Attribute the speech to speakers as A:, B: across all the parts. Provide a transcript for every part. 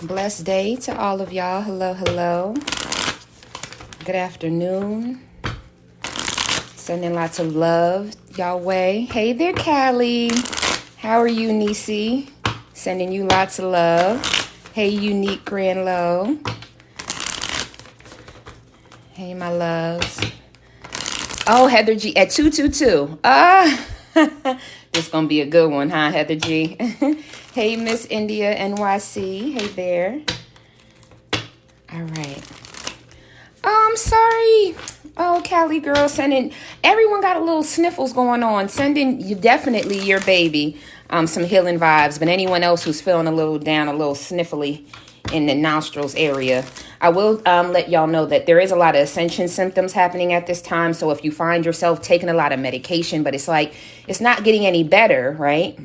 A: Blessed day to all of y'all. Hello, hello. Good afternoon. Sending lots of love y'all way. Hey there, Callie. How are you, Nisi? Sending you lots of love. Hey, Unique Grand Low. Hey, my loves. Oh, Heather G at 222. This gonna be a good one, huh, Heather G? Hey, Miss India NYC. Hey there. All right. Oh, I'm sorry. Oh, Callie girl, sending everyone got a little sniffles going on. Sending you definitely your baby some healing vibes, but anyone else who's feeling a little down, a little sniffly in the nostrils area, I will let y'all know that there is a lot of ascension symptoms happening at this time. So if you find yourself taking a lot of medication, but it's like it's not getting any better, right?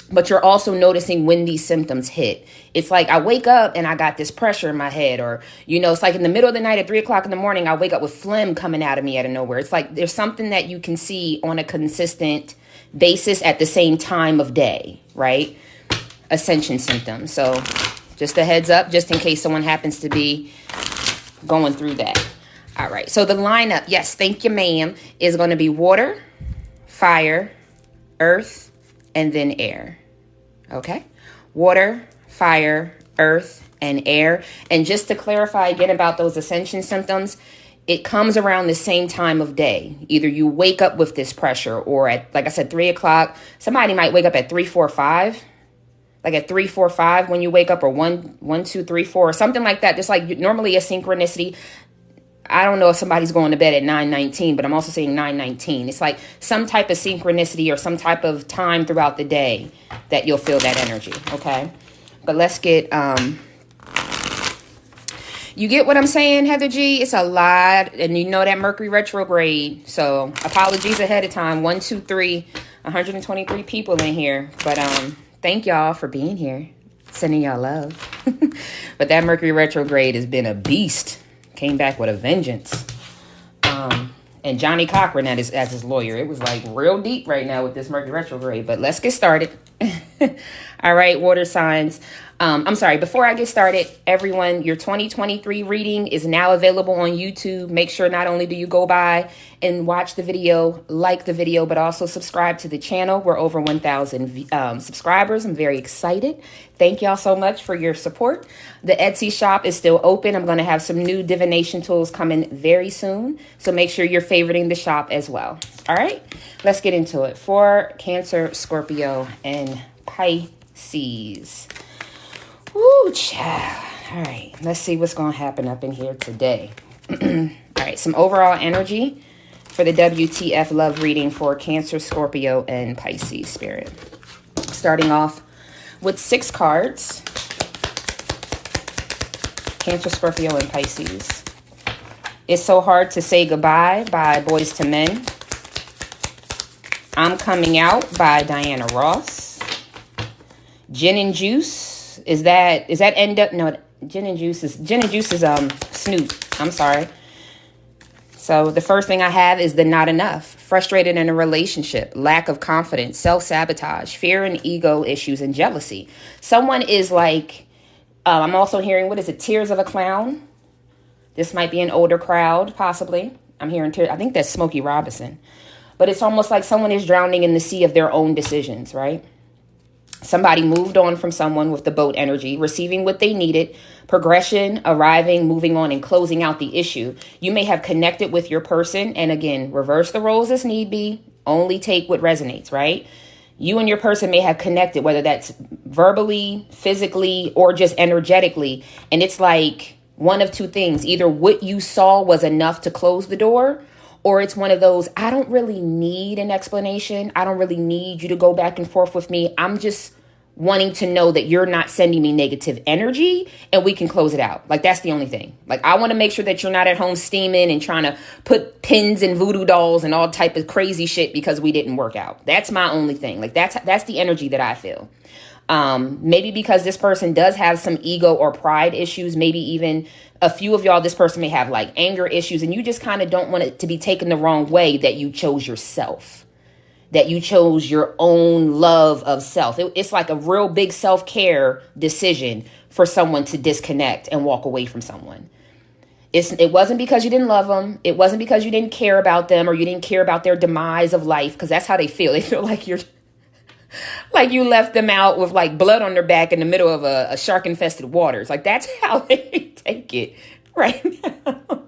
A: But you're also noticing when these symptoms hit. It's like I wake up and I got this pressure in my head, or, you know, it's like in the middle of the night at 3 o'clock in the morning, I wake up with phlegm coming out of me out of nowhere. It's like there's something that you can see on a consistent basis at the same time of day, right? Ascension symptoms. So just a heads up, just in case someone happens to be going through that. All right. So the lineup, yes, thank you, ma'am, is going to be water, fire, earth, and then air. Okay? Water, fire, earth, and air. And just to clarify again about those ascension symptoms, it comes around the same time of day. Either you wake up with this pressure, or at, like I said, 3 o'clock. Somebody might wake up at 3, 4, 5. Like at 3, 4, 5 when you wake up, or 1, 2, 3, 4, or something like that. Just like normally a synchronicity. I don't know if somebody's going to bed at 9:19, but I'm also saying 9:19. It's like some type of synchronicity or some type of time throughout the day that you'll feel that energy, okay? But let's get, you get what I'm saying, Heather G? It's a lot, and you know that Mercury retrograde, so apologies ahead of time. 1, 2, 3, 123 people in here, but thank y'all for being here, sending y'all love. But that Mercury retrograde has been a beast. Came back with a vengeance. And Johnny Cochran as his lawyer. It was like real deep right now with this Mercury retrograde. But let's get started. All right, water signs. I'm sorry, before I get started, everyone, your 2023 reading is now available on YouTube. Make sure not only do you go by and watch the video, like the video, but also subscribe to the channel. We're over 1,000 subscribers. I'm very excited. Thank y'all so much for your support. The Etsy shop is still open. I'm going to have some new divination tools coming very soon. So make sure you're favoriting the shop as well. All right, let's get into it. For Cancer, Scorpio, and Pisces. Woo, child. All right, let's see what's going to happen up in here today. All right, some overall energy for the WTF Love Reading for Cancer, Scorpio, and Pisces spirit. Starting off with 6 cards. Cancer, Scorpio, and Pisces. It's So Hard to Say Goodbye by Boys to Men. I'm Coming Out by Diana Ross. Gin and Juice. Is that end up? No, Gin and Juice is Snoop. I'm sorry. So the first thing I have is the not enough. Frustrated in a relationship, lack of confidence, self-sabotage, fear and ego issues, and jealousy. Someone is like, I'm also hearing, what is it? Tears of a Clown. This might be an older crowd, possibly. I'm hearing tears. I think that's Smokey Robinson. But it's almost like someone is drowning in the sea of their own decisions, right? Somebody moved on from someone with the boat energy, receiving what they needed, progression, arriving, moving on, and closing out the issue. You may have connected with your person, and again, reverse the roles as need be. Only take what resonates, right? You and your person may have connected, whether that's verbally, physically, or just energetically. And it's like one of two things. Either what you saw was enough to close the door, or it's one of those, I don't really need an explanation. I don't really need you to go back and forth with me. I'm just wanting to know that you're not sending me negative energy and we can close it out. Like, that's the only thing. Like, I want to make sure that you're not at home steaming and trying to put pins and voodoo dolls and all type of crazy shit because we didn't work out. That's my only thing. Like, that's the energy that I feel. Maybe because this person does have some ego or pride issues, maybe even a few of y'all, this person may have like anger issues, and you just kind of don't want it to be taken the wrong way that you chose yourself, that you chose your own love of self. It's like a real big self-care decision for someone to disconnect and walk away from someone. It wasn't because you didn't love them. It wasn't because you didn't care about them or you didn't care about their demise of life, because that's how they feel. They feel like like you left them out with like blood on their back in the middle of a shark infested waters. Like that's how they take it right now.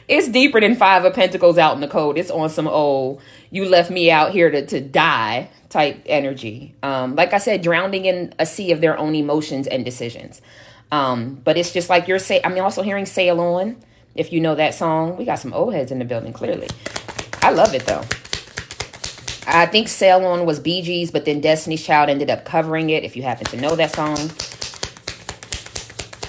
A: It's deeper than Five of Pentacles out in the cold. It's on some old, you left me out here to die type energy. Like I said, drowning in a sea of their own emotions and decisions. But it's just like I'm also hearing Sail On. If you know that song, we got some old heads in the building, clearly. I love it though. I think Sail On was Bee Gees, but then Destiny's Child ended up covering it, if you happen to know that song.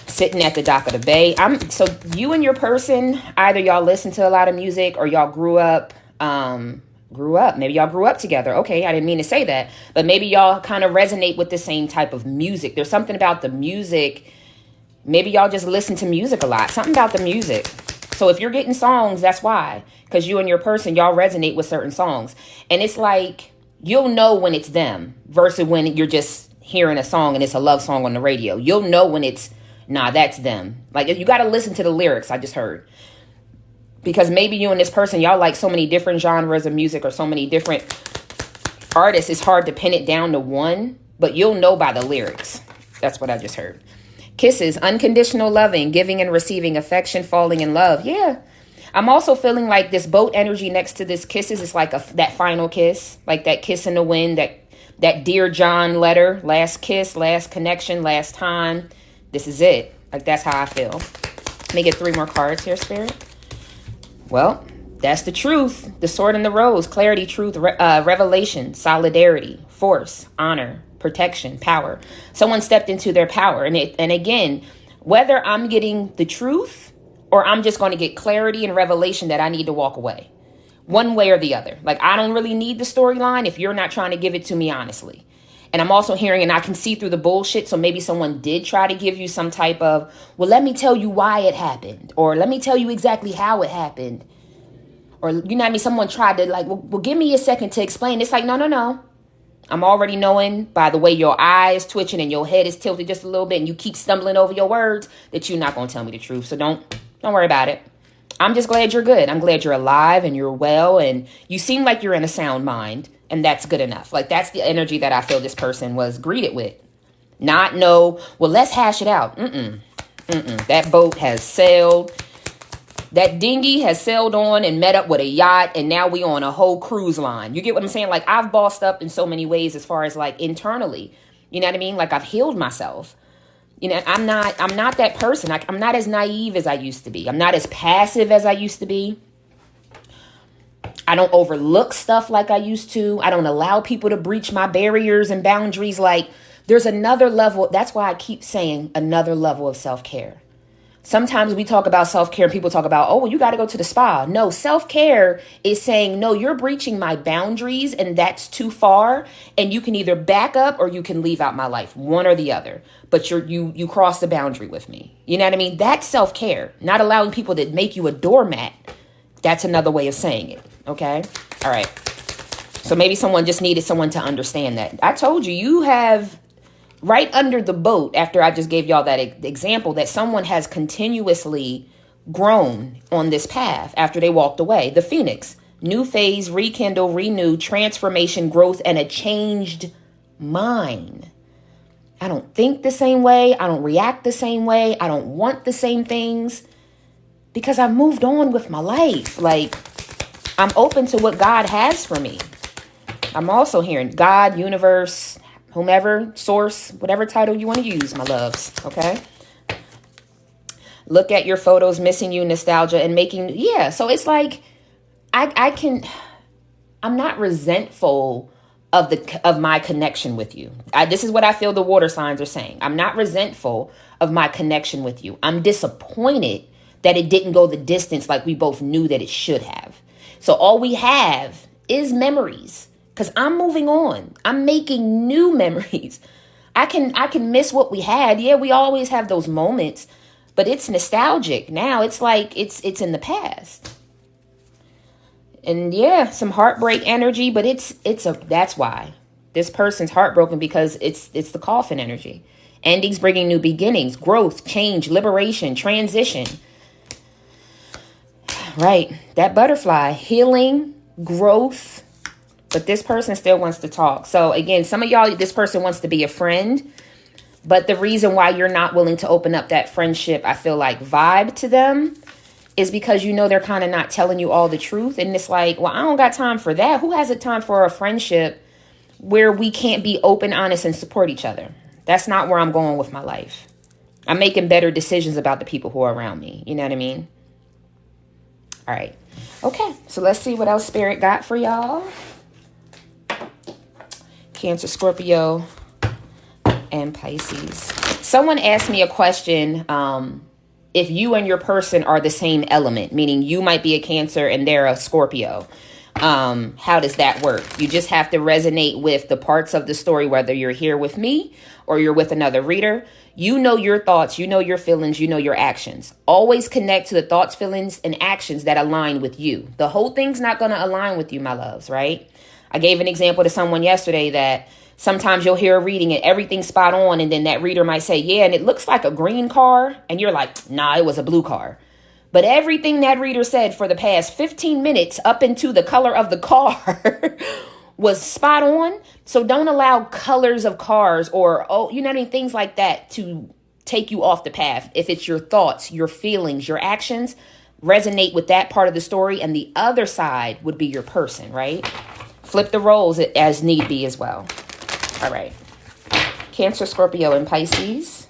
A: Sitting at the dock of the bay. So you and your person, either y'all listen to a lot of music or y'all grew up. Maybe y'all grew up together. Okay, I didn't mean to say that. But maybe y'all kind of resonate with the same type of music. There's something about the music. Maybe y'all just listen to music a lot. Something about the music. So if you're getting songs, that's why. Because you and your person, y'all resonate with certain songs. And it's like, you'll know when it's them versus when you're just hearing a song and it's a love song on the radio. You'll know when it's, nah, that's them. Like, you got to listen to the lyrics, I just heard. Because maybe you and this person, y'all like so many different genres of music or so many different artists, it's hard to pin it down to one. But you'll know by the lyrics. That's what I just heard. Kisses, unconditional loving, giving and receiving affection, falling in love. Yeah. I'm also feeling like this boat energy next to this kisses is like that final kiss, like that kiss in the wind, that Dear John letter, last kiss, last connection, last time. This is it. Like, that's how I feel. Let me get 3 more cards here, Spirit. Well, that's the truth. The sword and the rose, clarity, truth, revelation, solidarity, force, honor, protection, power. Someone stepped into their power. And again, whether I'm getting the truth or I'm just going to get clarity and revelation that I need to walk away. One way or the other. Like, I don't really need the storyline if you're not trying to give it to me honestly. And I'm also hearing, and I can see through the bullshit. So maybe someone did try to give you some type of, well, let me tell you why it happened. Or let me tell you exactly how it happened. Or, you know what I mean? Someone tried to like, well, give me a second to explain. It's like, no. I'm already knowing by the way your eyes twitching and your head is tilted just a little bit and you keep stumbling over your words that you're not going to tell me the truth. So don't worry about it. I'm just glad you're good. I'm glad you're alive and you're well and you seem like you're in a sound mind, and that's good enough. Like, that's the energy that I feel this person was greeted with. Not no, well, let's hash it out. That boat has sailed. That dinghy has sailed on and met up with a yacht, and now we on a whole cruise line. You get what I'm saying? Like, I've bossed up in so many ways as far as like internally. You know what I mean? Like, I've healed myself. You know, I'm not that person. I'm not as naive as I used to be. I'm not as passive as I used to be. I don't overlook stuff like I used to. I don't allow people to breach my barriers and boundaries. Like, there's another level. That's why I keep saying another level of self-care. Sometimes we talk about self-care and people talk about, oh, well, you got to go to the spa. No, self-care is saying, no, you're breaching my boundaries and that's too far. And you can either back up or you can leave out my life, one or the other. But you cross the boundary with me. You know what I mean? That's self-care, not allowing people to make you a doormat. That's another way of saying it. Okay. All right. So maybe someone just needed someone to understand that. I told you, you have right under the boat, after I just gave y'all that example, that someone has continuously grown on this path after they walked away. The Phoenix, new phase, rekindle, renew, transformation, growth, and a changed mind. I don't think the same way. I don't react the same way. I don't want the same things because I've moved on with my life. Like, I'm open to what God has for me. I'm also hearing God, universe, whomever, source, whatever title you want to use, my loves. Okay. Look at your photos, missing you, nostalgia, and making. Yeah. So it's like, I'm not resentful of my connection with you. This is what I feel the water signs are saying. I'm not resentful of my connection with you. I'm disappointed that it didn't go the distance like we both knew that it should have. So all we have is memories. Because I'm moving on. I'm making new memories. I can miss what we had. Yeah, we always have those moments, but it's nostalgic. Now it's like it's in the past. And yeah, some heartbreak energy, but that's why this person's heartbroken, because it's the coffin energy. Endings bringing new beginnings, growth, change, liberation, transition. Right. That butterfly, healing, growth. But this person still wants to talk. So again, some of y'all, this person wants to be a friend. But the reason why you're not willing to open up that friendship, I feel like, vibe to them is because you know they're kind of not telling you all the truth. And it's like, well, I don't got time for that. Who has a time for a friendship where we can't be open, honest, and support each other? That's not where I'm going with my life. I'm making better decisions about the people who are around me. You know what I mean? All right. Okay. So let's see what else Spirit got for y'all. Cancer, Scorpio, and Pisces. Someone asked me a question. If you and your person are the same element, meaning you might be a Cancer and they're a Scorpio, how does that work? You just have to resonate with the parts of the story, whether you're here with me or you're with another reader. You know your thoughts, you know your feelings, you know your actions. Always connect to the thoughts, feelings, and actions that align with you. The whole thing's not going to align with you, my loves, right? I gave an example to someone yesterday that sometimes you'll hear a reading and everything's spot on. And then that reader might say, yeah, and it looks like a green car. And you're like, nah, it was a blue car. But everything that reader said for the past 15 minutes up into the color of the car was spot on. So don't allow colors of cars or, you know what I mean, things like that to take you off the path. If it's your thoughts, your feelings, your actions, resonate with that part of the story. And the other side would be your person, right? Flip the roles as need be as well. All right. Cancer, Scorpio, and Pisces.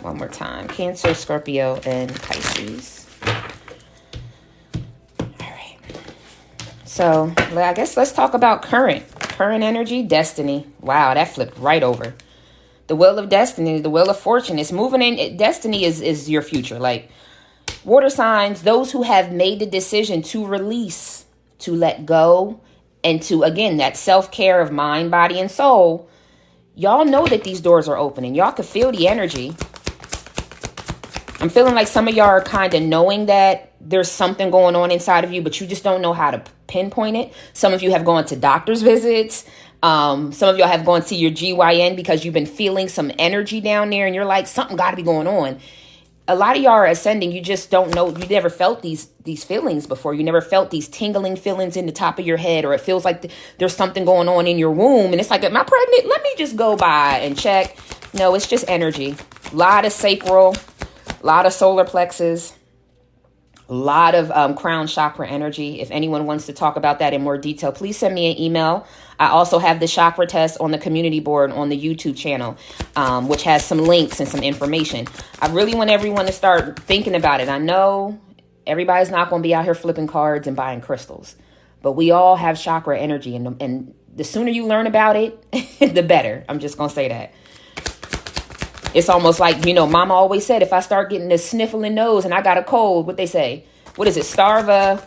A: One more time. Cancer, Scorpio, and Pisces. All right. So I guess let's talk about current energy, destiny. Wow, that flipped right over. The wheel of destiny, the wheel of fortune is moving in. Destiny is your future. Like water signs, those who have made the decision to release, to let go, and to, again, that self-care of mind, body, and soul. Y'all know that these doors are opening. Y'all can feel the energy. I'm feeling like some of y'all are kind of knowing that there's something going on inside of you, but you just don't know how to pinpoint it. Some of you have gone to doctor's visits. Some of y'all have gone to your GYN because you've been feeling some energy down there and you're like, something got to be going on. A lot of y'all are ascending. You just don't know. You never felt these feelings before. You never felt these tingling feelings in the top of your head, or it feels like there's something going on in your womb. And it's like, am I pregnant? Let me just go by and check. No, it's just energy. A lot of sacral, a lot of solar plexus, a lot of crown chakra energy. If anyone wants to talk about that in more detail, please send me an email. I also have the chakra test on the community board on the YouTube channel, which has some links and some information. I really want everyone to start thinking about it. I know everybody's not going to be out here flipping cards and buying crystals, but we all have chakra energy. And the sooner you learn about it, the better. I'm just going to say that. It's almost like, Mama always said, if I start getting this sniffling nose and I got a cold, what they say, what is it? Starve a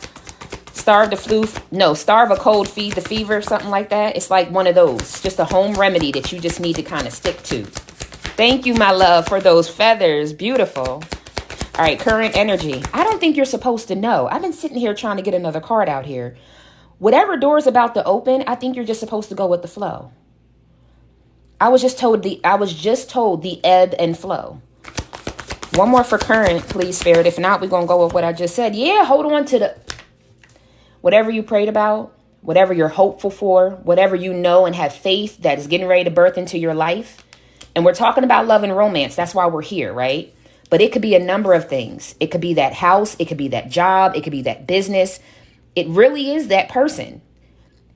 A: cold, feed the fever, something like that. It's like one of those, just a home remedy that you just need to kind of stick to. Thank you, my love, for those feathers. Beautiful. All right. Current energy. I don't think you're supposed to know. I've been sitting here trying to get another card out here. Whatever door's about to open, I think you're just supposed to go with the flow. I was just told the ebb and flow. One more for current, please, Spirit. If not, we're going to go with what I just said. Yeah, hold on to whatever you prayed about, whatever you're hopeful for, whatever you know and have faith that is getting ready to birth into your life. And we're talking about love and romance. That's why we're here, right? But it could be a number of things. It could be that house. It could be that job. It could be that business. It really is that person.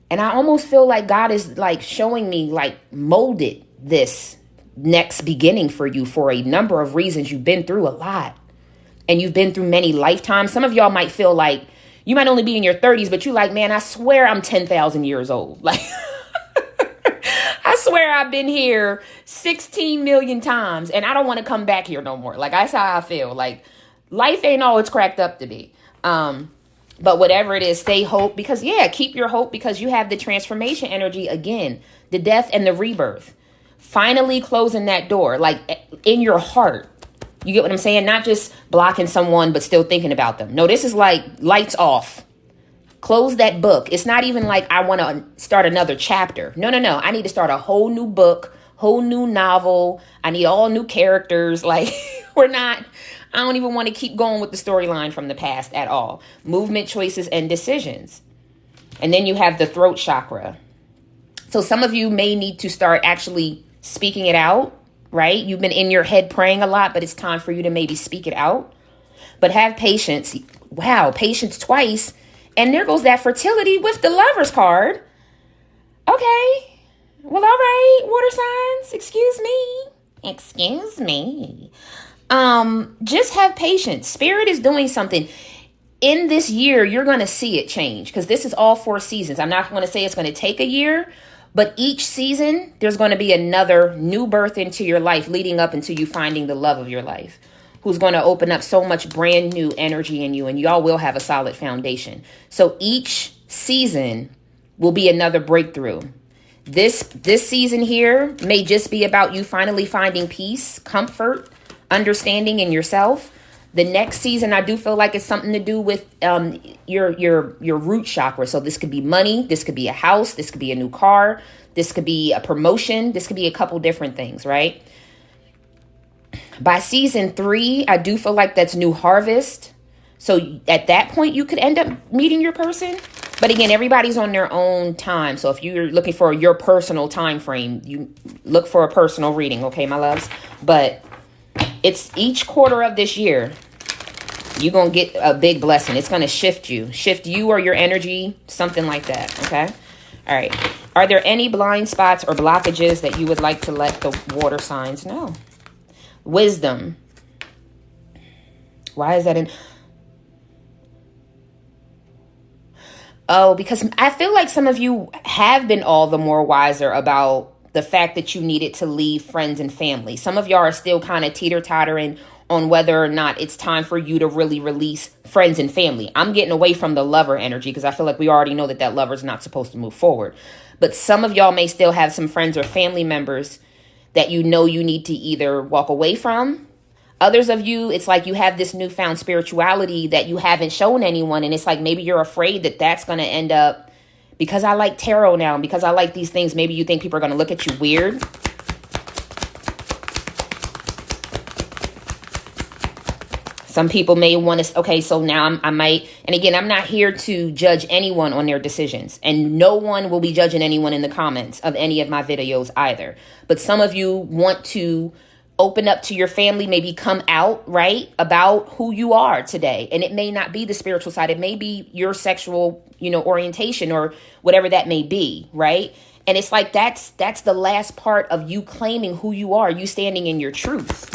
A: And I almost feel like God is like showing me, like, molded this next beginning for you for a number of reasons. You've been through a lot and you've been through many lifetimes. Some of y'all might feel like you might only be in your 30s, but you like, man, I swear I'm 10,000 years old. Like, I swear I've been here 16 million times and I don't want to come back here no more. Like, that's how I feel. Like, life ain't all it's cracked up to be. But whatever it is, stay hope because, keep your hope because you have the transformation energy again, the death and the rebirth. Finally closing that door, like in your heart. You get what I'm saying? Not just blocking someone, but still thinking about them. No, this is like lights off. Close that book. It's not even like I want to start another chapter. No. I need to start a whole new book, whole new novel. I need all new characters. Like, I don't even want to keep going with the storyline from the past at all. Movement, choices, and decisions. And then you have the throat chakra. So some of you may need to start actually speaking it out, right? You've been in your head praying a lot, but it's time for you to maybe speak it out. But have patience. Wow, patience twice. And there goes that fertility with the Lovers card. Okay. Well, all right, water signs. Excuse me. Just have patience. Spirit is doing something. In this year, you're going to see it change because this is all 4 seasons. I'm not going to say it's going to take a year, but each season, there's going to be another new birth into your life leading up into you finding the love of your life, who's going to open up so much brand new energy in you, and y'all will have a solid foundation. So each season will be another breakthrough. This season here may just be about you finally finding peace, comfort, understanding in yourself. The next season, I do feel like it's something to do with your root chakra. So this could be money. This could be a house. This could be a new car. This could be a promotion. This could be a couple different things, right? By season 3, I do feel like that's new harvest. So at that point, you could end up meeting your person. But again, everybody's on their own time. So if you're looking for your personal time frame, you look for a personal reading. Okay, my loves. But it's each quarter of this year, you're going to get a big blessing. It's going to shift you or your energy, something like that. Okay. All right. Are there any blind spots or blockages that you would like to let the water signs know? Wisdom. Why is that in? Oh, because I feel like some of you have been all the more wiser about the fact that you needed to leave friends and family. Some of y'all are still kind of teeter-tottering on whether or not it's time for you to really release friends and family. I'm getting away from the lover energy because I feel like we already know that lover's not supposed to move forward. But some of y'all may still have some friends or family members that you know you need to either walk away from. Others of you, it's like you have this newfound spirituality that you haven't shown anyone. And it's like maybe you're afraid that that's going to end up, because I like tarot now, and because I like these things, maybe you think people are going to look at you weird. Some people may want to, okay, so now I might, and again, I'm not here to judge anyone on their decisions, and no one will be judging anyone in the comments of any of my videos either. But some of you want to open up to your family, maybe come out, right, about who you are today. And it may not be the spiritual side. It may be your sexual, orientation or whatever that may be, right? And it's like that's the last part of you claiming who you are, you standing in your truth.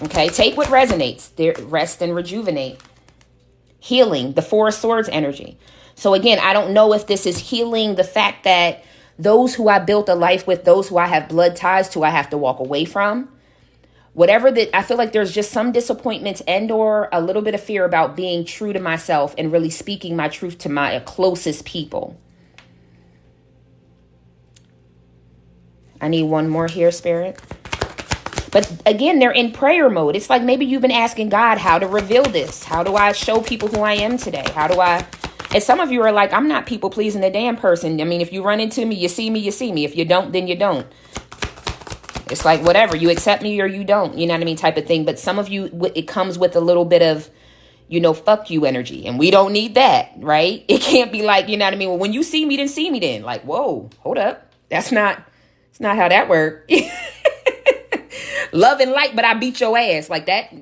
A: Okay, take what resonates. There, rest and rejuvenate. Healing, the 4 of Swords energy. So again, I don't know if this is healing the fact that those who I built a life with, those who I have blood ties to, I have to walk away from. Whatever that, I feel like there's just some disappointments and or a little bit of fear about being true to myself and really speaking my truth to my closest people. I need one more here, Spirit. But again, they're in prayer mode. It's like maybe you've been asking God how to reveal this. How do I show people who I am today? How do I... And some of you are like, I'm not people pleasing a damn person. I mean, if you run into me, you see me, you see me. If you don't, then you don't. It's like, whatever, you accept me or you don't, you know what I mean, type of thing. But some of you, it comes with a little bit of, fuck you energy. And we don't need that, right? It can't be like, you know what I mean? Well, when you see me, then see me then. Like, whoa, hold up. It's not how that works. Love and light, but I beat your ass. Like that.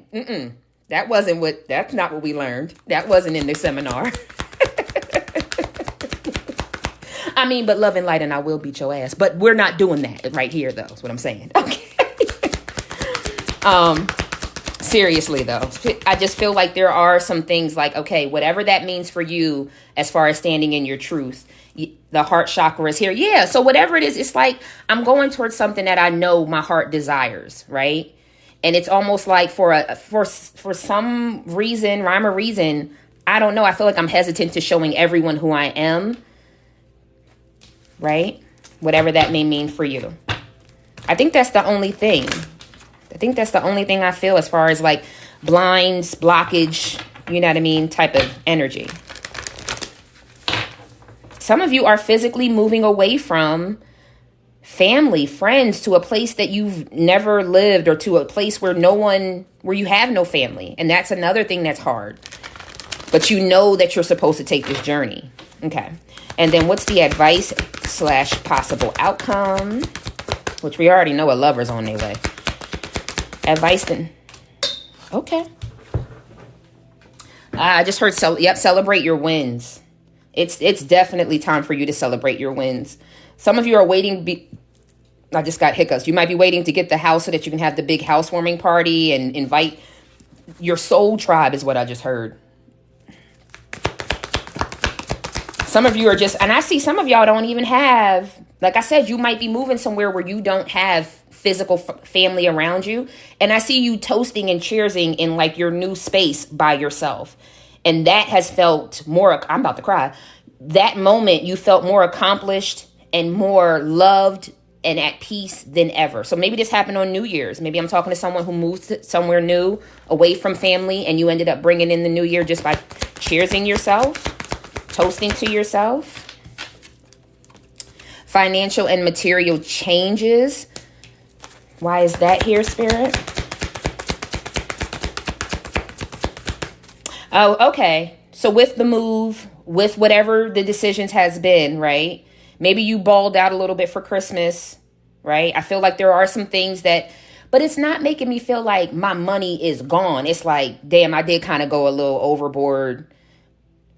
A: That's not what we learned. That wasn't in the seminar. I mean, but love and light and I will beat your ass. But we're not doing that right here, though, is what I'm saying. Okay. Seriously, though, I just feel like there are some things like, okay, whatever that means for you as far as standing in your truth, the heart chakra is here. Yeah. So whatever it is, it's like I'm going towards something that I know my heart desires. Right. And it's almost like for some reason, rhyme or reason, I don't know. I feel like I'm hesitant to showing everyone who I am. Right? Whatever that may mean for you. I think that's the only thing. I feel as far as like blinds, blockage, you know what I mean, type of energy. Some of you are physically moving away from family, friends, to a place that you've never lived, or to a place where you have no family. And that's another thing that's hard. But you know that you're supposed to take this journey. Okay. And then what's the advice / possible outcome? Which we already know a lover's on their way. Advice then. Okay. I just heard, celebrate your wins. It's definitely time for you to celebrate your wins. Some of you are waiting. I just got hiccups. You might be waiting to get the house so that you can have the big housewarming party and invite your soul tribe, is what I just heard. Some of you are just, and I see some of y'all don't even have, like I said, you might be moving somewhere where you don't have physical family around you. And I see you toasting and cheersing in like your new space by yourself. And that has felt more, I'm about to cry. That moment you felt more accomplished and more loved and at peace than ever. So maybe this happened on New Year's. Maybe I'm talking to someone who moved somewhere new, away from family, and you ended up bringing in the new year just by cheersing yourself, toasting to yourself. Financial and material changes. Why is that here, Spirit? Oh, okay. So with the move, with whatever the decisions has been, right? Maybe you balled out a little bit for Christmas, right? I feel like there are some things that, but it's not making me feel like my money is gone. It's like, damn, I did kind of go a little overboard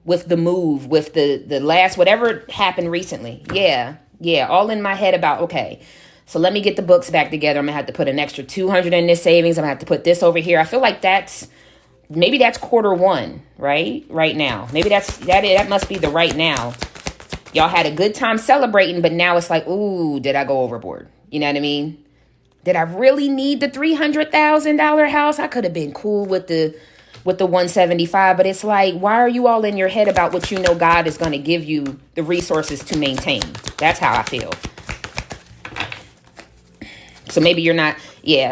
A: with the move, with the last, whatever happened recently. Yeah. All in my head about, okay, so let me get the books back together. I'm going to have to put an extra 200 in this savings. I'm going to have to put this over here. I feel like maybe that's Q1, right? Right now. Maybe that must be the right now. Y'all had a good time celebrating, but now it's like, ooh, did I go overboard? You know what I mean? Did I really need the $300,000 house? I could have been cool with the 175, but it's like, why are you all in your head about what you know God is going to give you the resources to maintain? That's how I feel. So maybe you're not,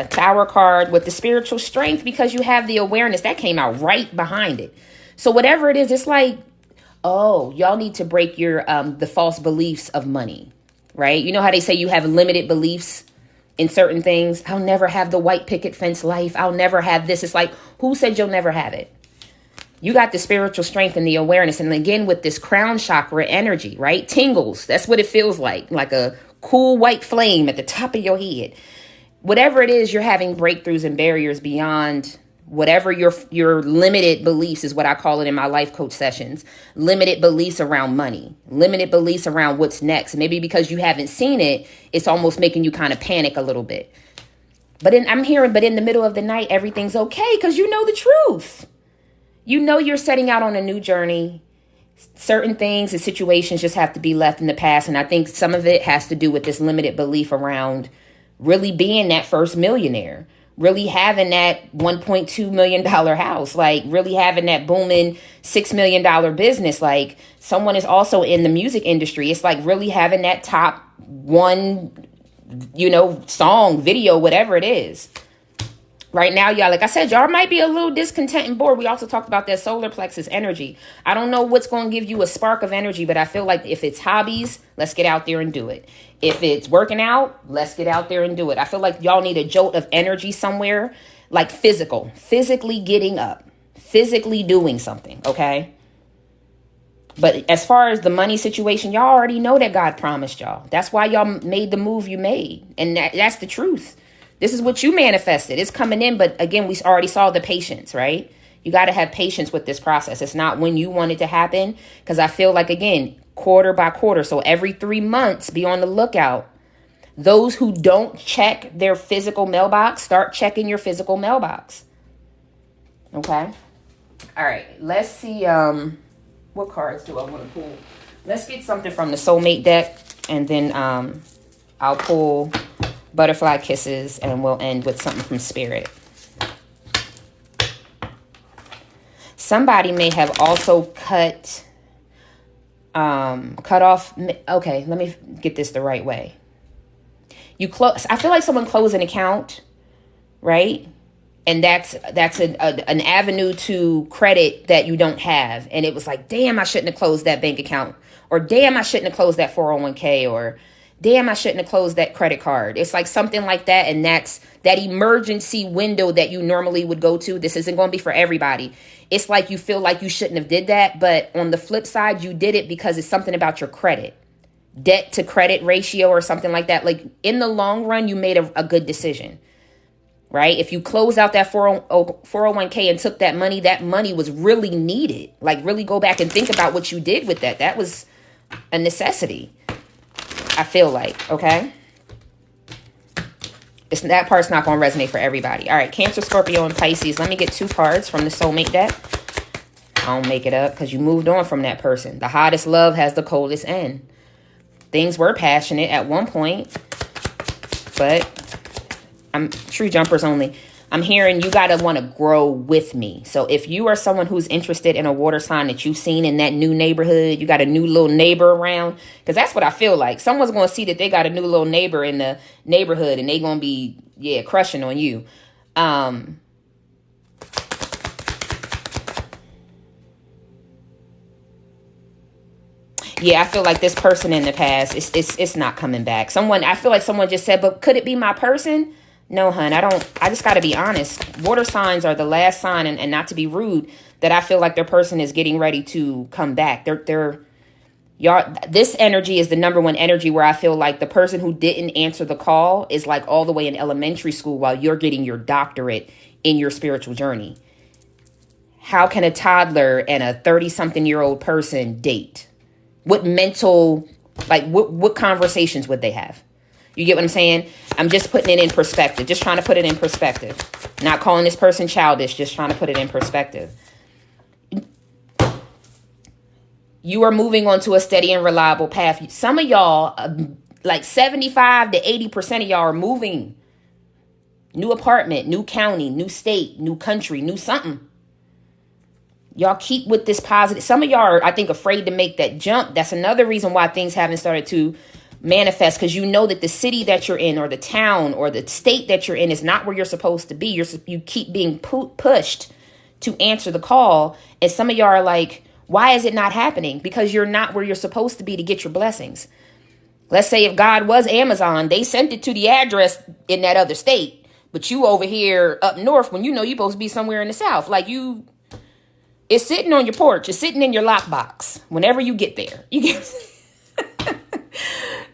A: Tower card with the spiritual strength, because you have the awareness. That came out right behind it. So whatever it is, it's like, oh, y'all need to break your the false beliefs of money, right? You know how they say you have limited beliefs in certain things? I'll never have the white picket fence life. I'll never have this. It's like, who said you'll never have it? You got the spiritual strength and the awareness. And again, with this crown chakra energy, right? Tingles. That's what it feels like a cool white flame at the top of your head. Whatever it is, you're having breakthroughs and barriers beyond whatever your limited beliefs, is what I call it in my life coach sessions. Limited beliefs around money, limited beliefs around what's next. Maybe because you haven't seen it, it's almost making you kind of panic a little bit. But in the middle of the night, everything's okay because you know the truth. You know you're setting out on a new journey. Certain things and situations just have to be left in the past. And I think some of it has to do with this limited belief around really being that first millionaire, really having that $1.2 million house, like really having that booming $6 million business. Like someone is also in the music industry. It's like really having that top one, song, video, whatever it is. Right now, y'all, like I said, y'all might be a little discontent and bored. We also talked about that solar plexus energy. I don't know what's going to give you a spark of energy, but I feel like if it's hobbies, let's get out there and do it. If it's working out, let's get out there and do it. I feel like y'all need a jolt of energy somewhere, like physically getting up, physically doing something, okay? But as far as the money situation, y'all already know that God promised y'all. That's why y'all made the move you made. And that's the truth. This is what you manifested. It's coming in. But again, we already saw the patience, right? You got to have patience with this process. It's not when you want it to happen. Because I feel like, again, quarter by quarter. So every 3 months, be on the lookout. Those who don't check their physical mailbox, start checking your physical mailbox. Okay. All right. Let's see. What cards do I want to pull? Let's get something from the soulmate deck. And then I'll pull Butterfly Kisses, and we'll end with something from Spirit. Somebody may have also cut off. Okay, let me get this the right way. I feel like someone closed an account, right? And that's an avenue to credit that you don't have. And it was like, damn, I shouldn't have closed that bank account. Or damn, I shouldn't have closed that 401k. Or damn, I shouldn't have closed that credit card. It's like something like that. And that's that emergency window that you normally would go to. This isn't going to be for everybody. It's like you feel like you shouldn't have did that. But on the flip side, you did it because it's something about your credit, debt to credit ratio or something like that. Like in the long run, you made a good decision, right? If you close out that 401k and took that money was really needed. Like really go back and think about what you did with that. That was a necessity. I feel like, okay? That part's not going to resonate for everybody. All right, Cancer, Scorpio, and Pisces. Let me get 2 cards from the soulmate deck. I don't make it up because you moved on from that person. The hottest love has the coldest end. Things were passionate at one point, but I'm true jumpers only. I'm hearing you got to want to grow with me. So if you are someone who's interested in a water sign that you've seen in that new neighborhood, you got a new little neighbor around, because that's what I feel like. Someone's going to see that they got a new little neighbor in the neighborhood and they going to be, crushing on you. I feel like this person in the past, it's not coming back. I feel like someone just said, but could it be my person? No, hun, I just got to be honest. Water signs are the last sign, and not to be rude, that I feel like their person is getting ready to come back. This energy is the number one energy where I feel like the person who didn't answer the call is like all the way in elementary school while you're getting your doctorate in your spiritual journey. How can a toddler and a 30-something-year-old person date? What mental, what conversations would they have? You get what I'm saying? I'm just putting it in perspective. Just trying to put it in perspective. Not calling this person childish. Just trying to put it in perspective. You are moving on to a steady and reliable path. Some of y'all, like 75 to 80% of y'all are moving. New apartment, new county, new state, new country, new something. Y'all keep with this positive. Some of y'all are, I think, afraid to make that jump. That's another reason why things haven't started to manifest, because you know that the city that you're in or the town or the state that you're in is not where you're supposed to be. You keep being pushed to answer the call. And some of y'all are like, why is it not happening? Because you're not where you're supposed to be to get your blessings. Let's say if God was Amazon, they sent it to the address in that other state, but you over here up north when you know you're supposed to be somewhere in the south. It's sitting on your porch. It's sitting in your lockbox whenever you get there. You get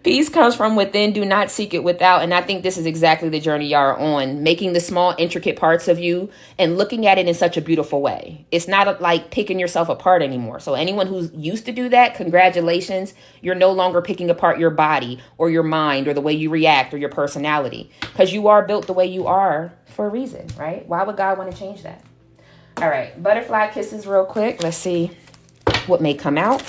A: Peace comes from within. Do not seek it without. And I think this is exactly the journey y'all are on. Making the small, intricate parts of you and looking at it in such a beautiful way. It's not like picking yourself apart anymore. So anyone who's used to do that, congratulations. You're no longer picking apart your body or your mind or the way you react or your personality. Because you are built the way you are for a reason, right? Why would God want to change that? All right, butterfly kisses real quick. Let's see what may come out.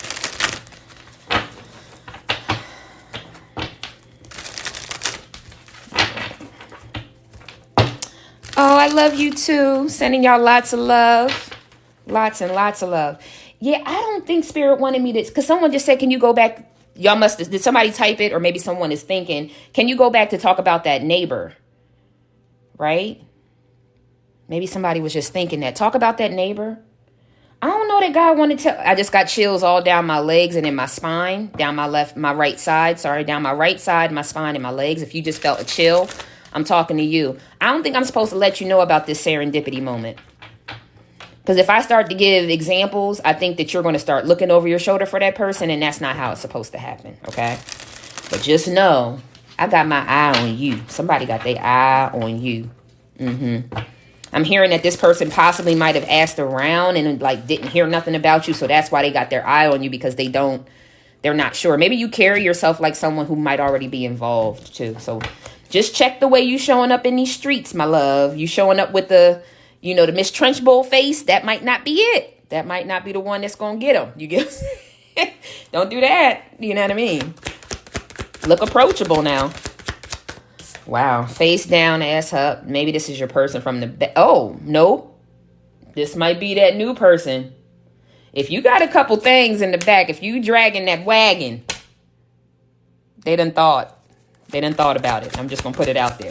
A: Oh, I love you too. Sending y'all lots of love. Lots and lots of love. Yeah, I don't think Spirit wanted me to, because someone just said, can you go back? Did somebody type it? Or maybe someone is thinking, can you go back to talk about that neighbor? Right? Maybe somebody was just thinking that. Talk about that neighbor. I don't know that God wanted to. I just got chills all down my legs and in my spine. Down my right side. Down my right side, my spine, and my legs. If you just felt a chill, I'm talking to you. I don't think I'm supposed to let you know about this serendipity moment. Because if I start to give examples, I think that you're going to start looking over your shoulder for that person. And that's not how it's supposed to happen. Okay? But just know, I got my eye on you. Somebody got their eye on you. I'm hearing that this person possibly might have asked around and didn't hear nothing about you. So that's why they got their eye on you, because they're not sure. Maybe you carry yourself like someone who might already be involved too. So just check the way you showing up in these streets, my love. You showing up with the Miss Trenchbull face. That might not be it. That might not be the one that's going to get them. You get, don't do that. You know what I mean? Look approachable now. Wow. Face down, ass up. Maybe this is your person from the back. Oh, no. This might be that new person. If you got a couple things in the back, if you dragging that wagon, they done thought about it. I'm just going to put it out there.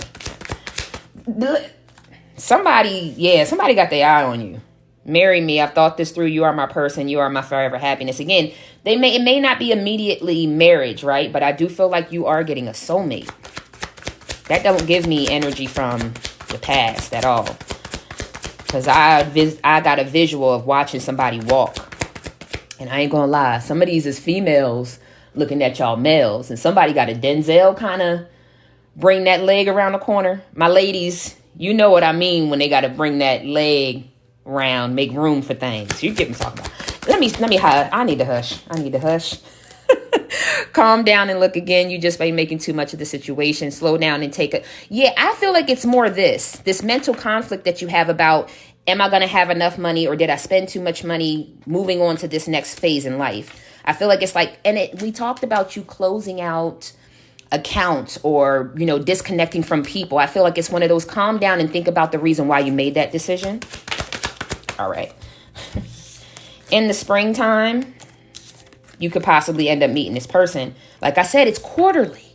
A: Somebody got their eye on you. Marry me. I've thought this through. You are my person. You are my forever happiness. Again, it may not be immediately marriage, right? But I do feel like you are getting a soulmate. That don't give me energy from the past at all. Because I got a visual of watching somebody walk. And I ain't gonna lie. Some of these is females looking at y'all males. And somebody got a Denzel kind of bring that leg around the corner. My ladies, you know what I mean when they got to bring that leg around, make room for things. You get me talking about. Let me hush. I need to hush. Calm down and look again. You just by making too much of the situation. Slow down and take it. Yeah, I feel like it's more this mental conflict that you have about, am I going to have enough money or did I spend too much money moving on to this next phase in life? I feel like it's like, we talked about you closing out accounts or, disconnecting from people. I feel like it's one of those calm down and think about the reason why you made that decision. All right. In the springtime, you could possibly end up meeting this person. Like I said, it's quarterly.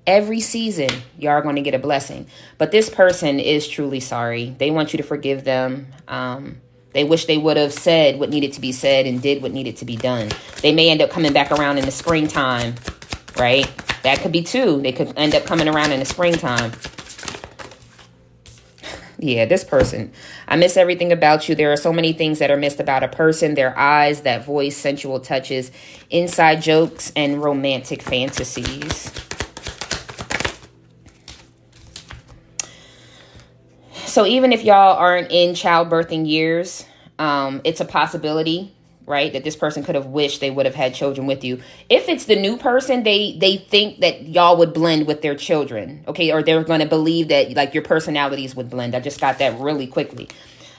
A: Every season, you are going to get a blessing. But this person is truly sorry. They want you to forgive them. They wish they would have said what needed to be said and did what needed to be done. They may end up coming back around in the springtime, right? That could be too. They could end up coming around in the springtime. Yeah, this person. I miss everything about you. There are so many things that are missed about a person. Their eyes, that voice, sensual touches, inside jokes, and romantic fantasies. So even if y'all aren't in childbirthing years, it's a possibility, right, that this person could have wished they would have had children with you. If it's the new person, they think that y'all would blend with their children, okay? Or they're going to believe that, like, your personalities would blend. I just got that really quickly.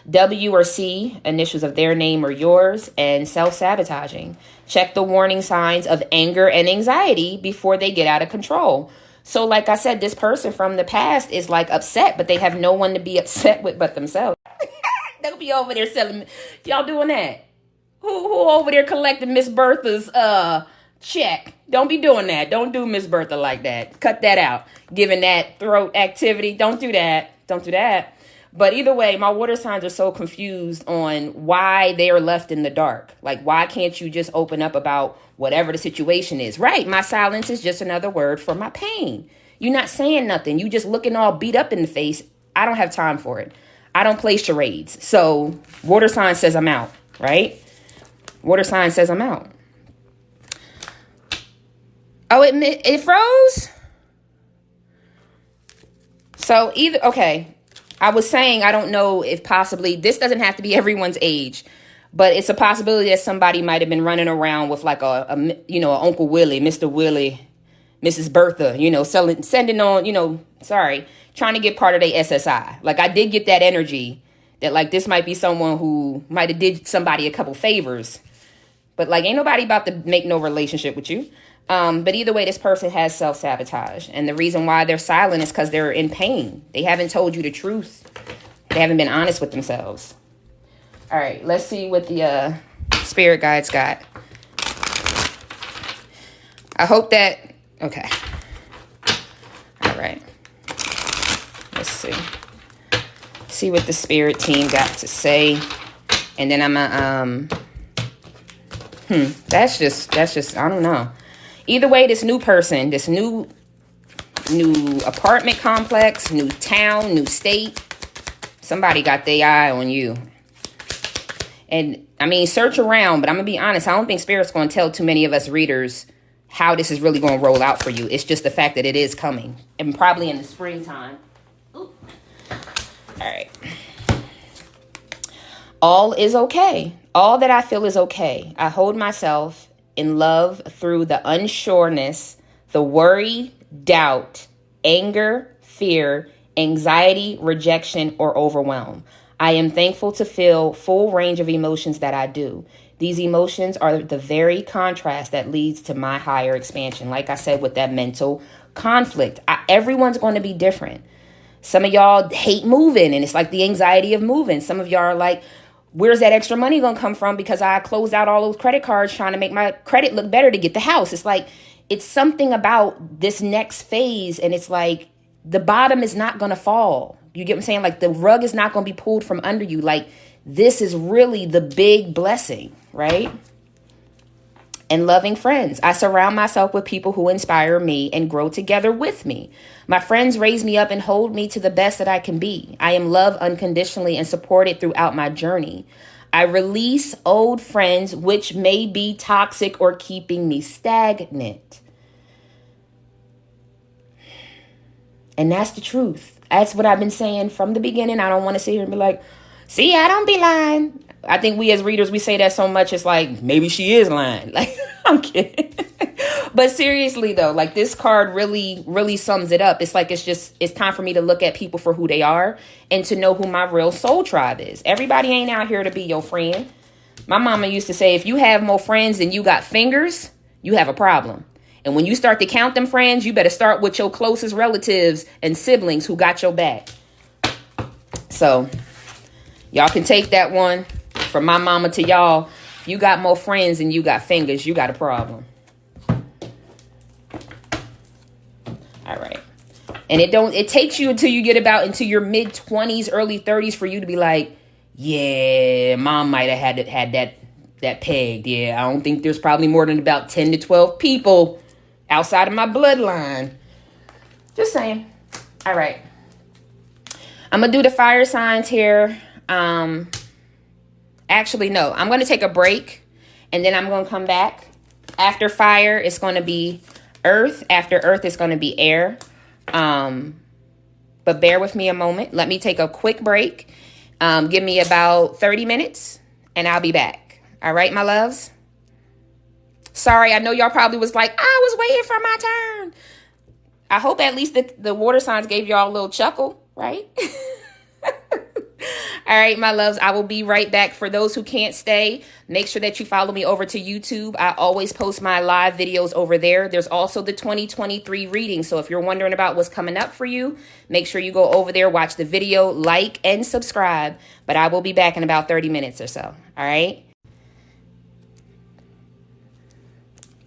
A: W or C, initials of their name or yours, and self-sabotaging. Check the warning signs of anger and anxiety before they get out of control. So like I said, this person from the past is like upset, but they have no one to be upset with but themselves. They'll be over there selling. Y'all doing that? Who over there collecting Miss Bertha's check? Don't be doing that. Don't do Miss Bertha like that. Cut that out. Giving that throat activity. Don't do that. Don't do that. But either way, my water signs are so confused on why they are left in the dark. Like, why can't you just open up about whatever the situation is? Right. My silence is just another word for my pain. You're not saying nothing. You just looking all beat up in the face. I don't have time for it. I don't play charades. So water sign says I'm out, right? Water sign says I'm out. Oh, it froze? So okay. I was saying, I don't know if possibly, this doesn't have to be everyone's age, but it's a possibility that somebody might have been running around with like a Uncle Willie, Mr. Willie, Mrs. Bertha, sending on, trying to get part of their SSI. Like, I did get that energy that, like, this might be someone who might have did somebody a couple favors, but, like, ain't nobody about to make no relationship with you. But either way, this person has self-sabotage. And the reason why they're silent is because they're in pain. They haven't told you the truth. They haven't been honest with themselves. All right, let's see what the spirit guides got. I hope that... Okay. All right. Let's see. See what the spirit team got to say. And then I'm that's just, I don't know. Either way, this new person, this new apartment complex, new town, new state, somebody got their eye on you. And I mean, search around, but I'm going to be honest. I don't think Spirit's going to tell too many of us readers how this is really going to roll out for you. It's just the fact that it is coming, and probably in the springtime. Ooh. All right. All is okay. All that I feel is okay. I hold myself in love through the unsureness, the worry, doubt, anger, fear, anxiety, rejection, or overwhelm. I am thankful to feel full range of emotions that I do. These emotions are the very contrast that leads to my higher expansion. Like I said, with that mental conflict, everyone's going to be different. Some of y'all hate moving, and it's like the anxiety of moving. Some of y'all are like, where's that extra money going to come from? Because I closed out all those credit cards trying to make my credit look better to get the house. It's like, it's something about this next phase. And it's like, the bottom is not going to fall. You get what I'm saying? Like, the rug is not going to be pulled from under you. Like, this is really the big blessing, right? And loving friends. I surround myself with people who inspire me and grow together with me. My friends raise me up and hold me to the best that I can be. I am loved unconditionally and supported throughout my journey. I release old friends which may be toxic or keeping me stagnant. And that's the truth. That's what I've been saying from the beginning. I don't want to sit here and be like, see, I don't be lying. I think we as readers, we say that so much. It's like, maybe she is lying. Like, I'm kidding. But seriously, though, like this card really, really sums it up. It's like, it's time for me to look at people for who they are and to know who my real soul tribe is. Everybody ain't out here to be your friend. My mama used to say, if you have more friends than you got fingers, you have a problem. And when you start to count them friends, you better start with your closest relatives and siblings who got your back. So y'all can take that one from my mama to y'all. If you got more friends than you got fingers, you got a problem. All right. And it takes you until you get about into your mid-20s, early 30s for you to be like, yeah, mom might have had that pegged. Yeah, I don't think there's probably more than about 10 to 12 people outside of my bloodline. Just saying. All right. I'm going to do the fire signs here. Actually, no. I'm going to take a break, and then I'm going to come back. After fire, it's going to be earth. After earth, it's going to be air. But bear with me a moment. Let me take a quick break. Give me about 30 minutes, and I'll be back. All right, my loves? Sorry, I know y'all probably was like, I was waiting for my turn. I hope at least the water signs gave y'all a little chuckle, right? All right, my loves, I will be right back. For those who can't stay, make sure that you follow me over to YouTube. I always post my live videos over there. There's also the 2023 reading. So if you're wondering about what's coming up for you, make sure you go over there, watch the video, like, and subscribe. But I will be back in about 30 minutes or so. All right.